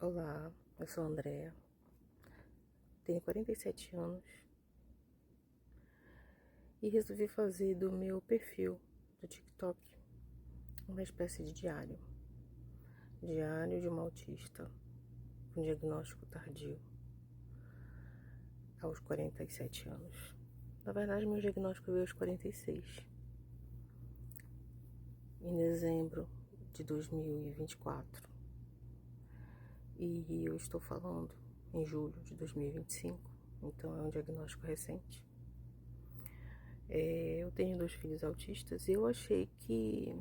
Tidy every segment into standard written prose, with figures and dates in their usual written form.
Olá, eu sou a Andrea, tenho 47 anos e resolvi fazer do meu perfil do TikTok uma espécie de diário. Diário de uma autista com diagnóstico tardio aos 47 anos. Na verdade, meu diagnóstico veio aos 46, em dezembro de 2024. E eu estou falando em julho de 2025, então é um diagnóstico recente. Eu tenho 2 filhos autistas e eu achei que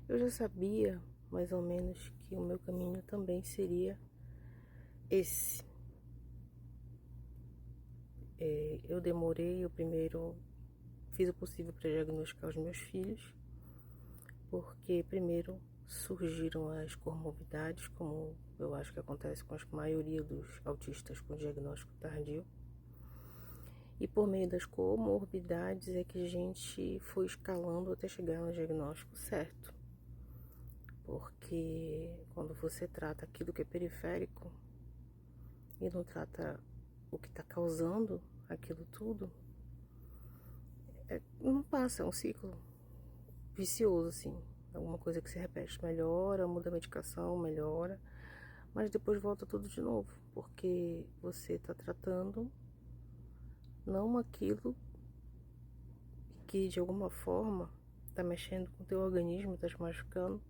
eu já sabia mais ou menos que o meu caminho também seria esse. Eu demorei, eu primeiro fiz o possível para diagnosticar os meus filhos, porque primeiro surgiram as comorbidades, como eu acho que acontece com a maioria dos autistas com diagnóstico tardio. E por meio das comorbidades é que a gente foi escalando até chegar no diagnóstico certo. Porque quando você trata aquilo que é periférico e não trata o que está causando aquilo tudo, não passa, é um ciclo vicioso, assim. Alguma coisa que se repete, melhora, muda a medicação, melhora, mas depois volta tudo de novo, porque você está tratando não aquilo que de alguma forma está mexendo com o teu organismo, está te machucando,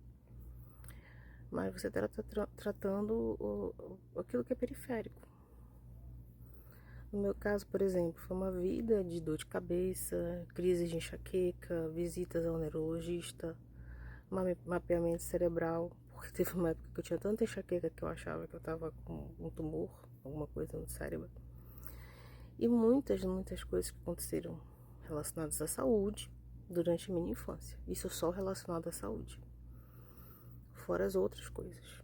mas você está tratando aquilo que é periférico. No meu caso, por exemplo, foi uma vida de dor de cabeça, crises de enxaqueca, visitas ao neurologista, mapeamento cerebral, porque teve uma época que eu tinha tanta enxaqueca que eu achava que eu estava com um tumor, alguma coisa no cérebro. E muitas coisas que aconteceram relacionadas à saúde durante a minha infância. Isso só relacionado à saúde. Fora as outras coisas.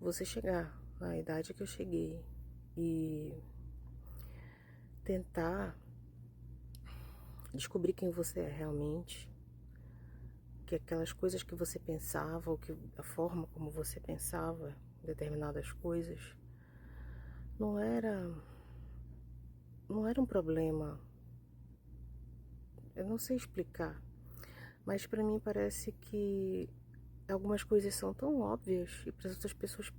Você chegar na idade que eu cheguei e tentar descobrir quem você é realmente, que aquelas coisas que você pensava, ou que a forma como você pensava determinadas coisas, não era um problema. Eu não sei explicar, mas para mim parece que algumas coisas são tão óbvias e para as outras pessoas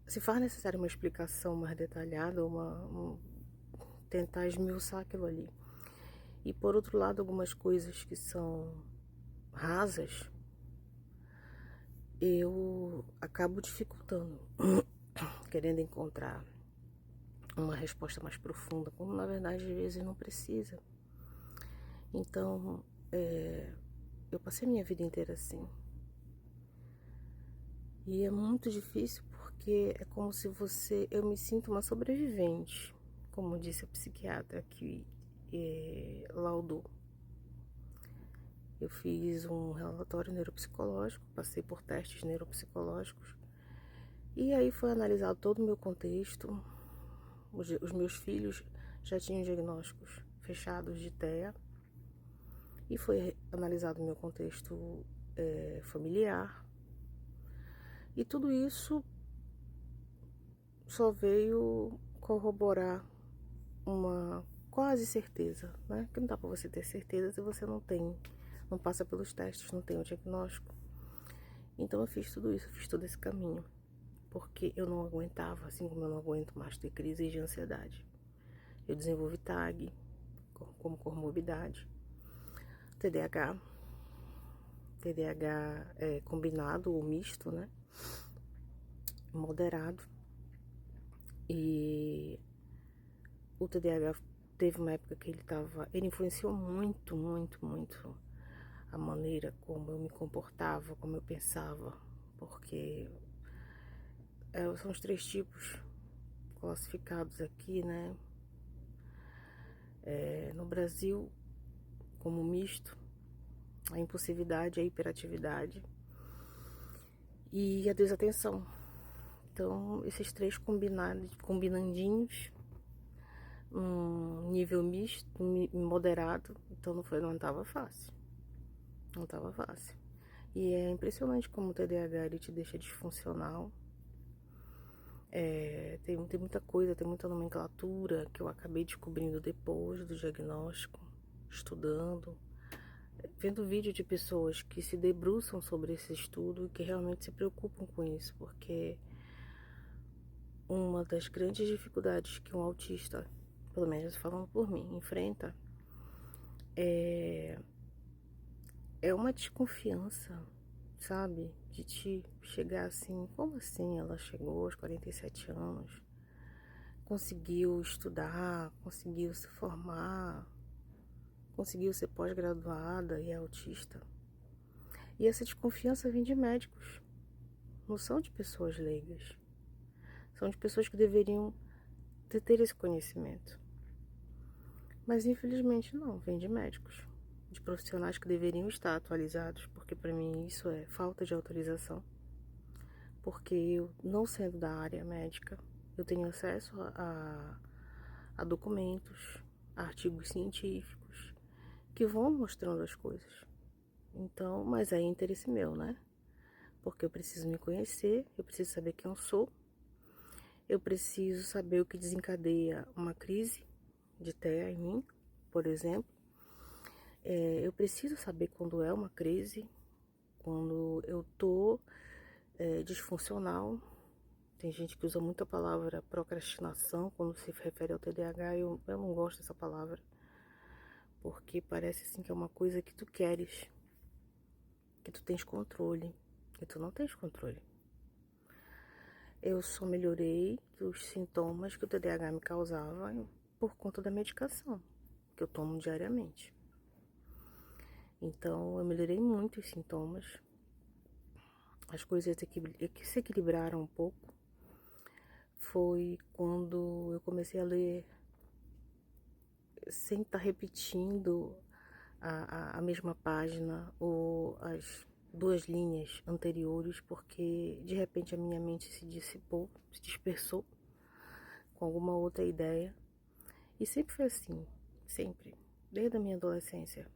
se faz necessária uma explicação mais detalhada, tentar esmiuçar aquilo ali. E por outro lado, algumas coisas que são rasas, eu acabo dificultando, querendo encontrar uma resposta mais profunda, quando na verdade às vezes não precisa. Então, eu passei minha vida inteira assim. E é muito difícil porque é como se eu me sinto uma sobrevivente, como disse a psiquiatra que laudou. Eu fiz um relatório neuropsicológico, passei por testes neuropsicológicos e aí foi analisado todo o meu contexto. Os meus filhos já tinham diagnósticos fechados de TEA e foi analisado o meu contexto familiar. E tudo isso só veio corroborar uma quase certeza, né? Que não dá pra você ter certeza se você não passa pelos testes, não tem o diagnóstico. Então eu fiz tudo isso, fiz todo esse caminho, porque eu não aguentava, assim como eu não aguento mais ter crise de ansiedade. Eu desenvolvi TAG como comorbidade, TDAH combinado ou misto, né? Moderado. E o TDAH teve uma época que ele influenciou muito a maneira como eu me comportava, como eu pensava, porque são os 3 tipos classificados aqui, né? No Brasil, como misto, a impulsividade, a hiperatividade e a desatenção. Então, esses 3 combinandinhos, um nível misto, moderado, então não estava fácil. Não estava fácil. E é impressionante como o TDAH ele te deixa disfuncional. Tem muita coisa, tem muita nomenclatura que eu acabei descobrindo depois do diagnóstico, estudando, vendo vídeo de pessoas que se debruçam sobre esse estudo e que realmente se preocupam com isso, porque uma das grandes dificuldades que um autista, pelo menos falando por mim, enfrenta é uma desconfiança, sabe? De te chegar assim, como assim ela chegou aos 47 anos, conseguiu estudar, conseguiu se formar, conseguiu ser pós-graduada e é autista. E essa desconfiança vem de médicos, não são de pessoas leigas. São de pessoas que deveriam ter esse conhecimento. Mas infelizmente não, vem de médicos, de profissionais que deveriam estar atualizados, porque para mim isso é falta de autorização. Porque eu, não sendo da área médica, eu tenho acesso a documentos, a artigos científicos que vão mostrando as coisas. Então, mas é interesse meu, né? Porque eu preciso me conhecer, eu preciso saber quem eu sou, eu preciso saber o que desencadeia uma crise de TEA em mim, por exemplo. Eu preciso saber quando é uma crise, quando eu tô disfuncional. Tem gente que usa muito a palavra procrastinação quando se refere ao TDAH. Eu não gosto dessa palavra, porque parece assim que é uma coisa que tu queres, que tu tens controle, e tu não tens controle. Eu só melhorei os sintomas que o TDAH me causava por conta da medicação que eu tomo diariamente. Então, eu melhorei muito os sintomas. As coisas que se equilibraram um pouco foi quando eu comecei a ler sem estar repetindo a mesma página ou as 2 linhas anteriores, porque de repente a minha mente se dissipou, se dispersou com alguma outra ideia. E sempre foi assim, sempre, desde a minha adolescência.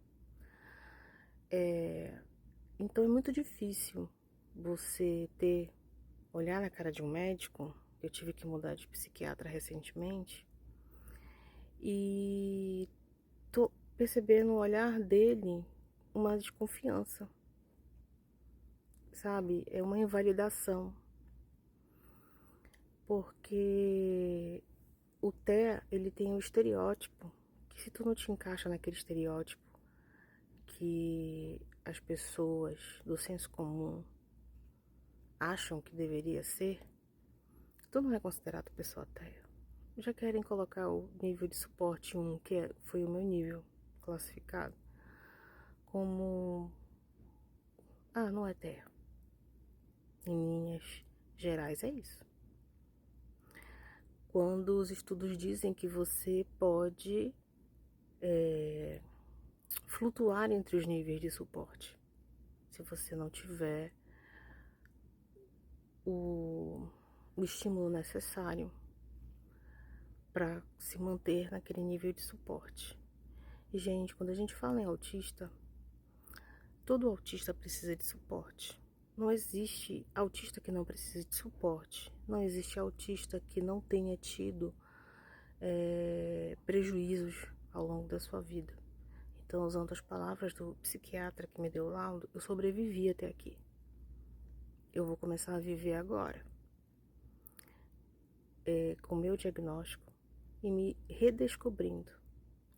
Então é muito difícil você olhar na cara de um médico. Eu tive que mudar de psiquiatra recentemente e tô percebendo no olhar dele uma desconfiança, sabe? É uma invalidação, porque o TEA, ele tem um estereótipo, que se tu não te encaixa naquele estereótipo que as pessoas do senso comum acham que deveria ser, tu não é considerado pessoa TEA. Já querem colocar o nível de suporte 1, que foi o meu nível classificado, como não é TEA. Em linhas gerais é isso. Quando os estudos dizem que você pode flutuar entre os níveis de suporte, se você não tiver o estímulo necessário para se manter naquele nível de suporte. E, gente, quando a gente fala em autista, todo autista precisa de suporte. Não existe autista que não precise de suporte. Não existe autista que não tenha tido prejuízos ao longo da sua vida. Então, usando as palavras do psiquiatra que me deu o laudo, eu sobrevivi até aqui. Eu vou começar a viver agora, com o meu diagnóstico e me redescobrindo.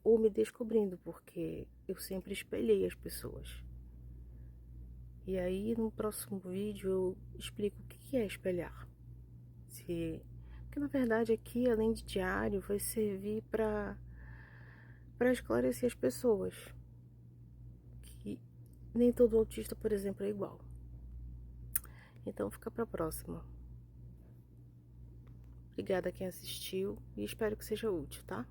Ou me descobrindo, porque eu sempre espelhei as pessoas. E aí, no próximo vídeo, eu explico o que é espelhar. Porque, na verdade, aqui, além de diário, vai servir para esclarecer as pessoas. Que nem todo autista, por exemplo, é igual. Então, fica para a próxima. Obrigada a quem assistiu e espero que seja útil, tá?